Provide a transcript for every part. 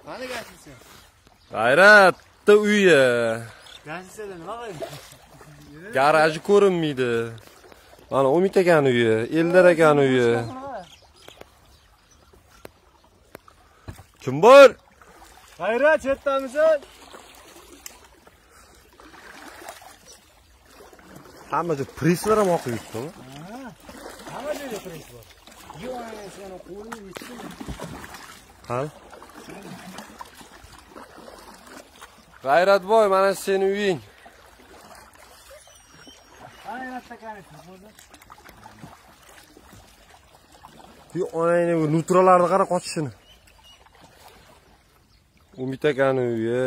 Qani gashisi? G'ayratda uyi. Gashisida nima qildi? Garaji ko'rinmaydi. Mana Umid akaning uyi, Eldar akaning uyi. Kim bor? G'ayrat chetdamisan? Hamma joy preslar ham oqib yuribdi. Hamma joyda pres bor. Yo'q, ana qo'lni yechdim. Ha? G'ayratboy, mana sening uying. G'ayratda qanisi bo'ldi? Bu onayning nutralarni qara qochishini. Umid akaning uyi.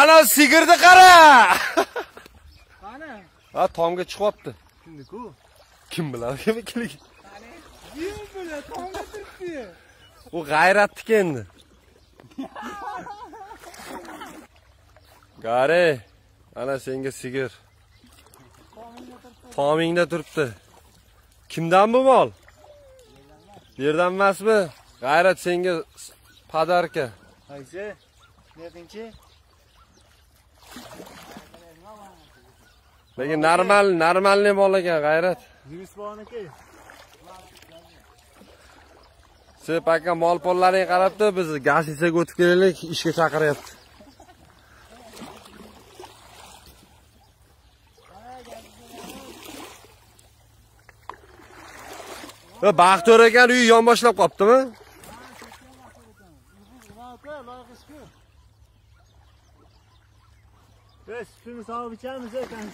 Ana sigirni qara! Qani? Ha, tomga chiqyapti. Kimni-ku? Kim biladi kimniki? Qani? Kim biladi? Tomga turibdi. U g'ayratniki endi. Gare, ana senga sigir. Tomingda turibdi. Kimdan bu mol? Yerdan emasmi? G'ayrat senga padarka. Qaysi? Nerdinchi? Lekin normalniy mol ekan G'ayrat. Yurishboniki. Sen aka mol-pollaring qarabdi, biz Gashisaga o'tib kelaylik, ishga chaqiryapti. Va Baxtiyor ekan uyi yonboshlab qoptimi? Biz sutini sog'ib ichamiz ekan.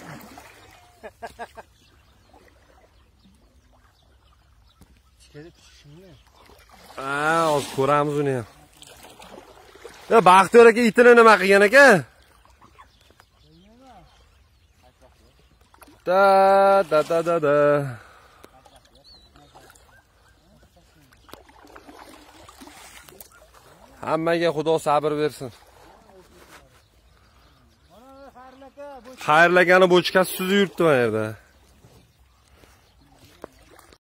Ichkari tushishmi? Hozir ko'ramiz uni ham. Ya Baxtiyor aka itini nima qilgan aka? Da. Hammaga Xudo sabr bersin. Xayrlagani bochkasi suzib yuribdi mana yerda.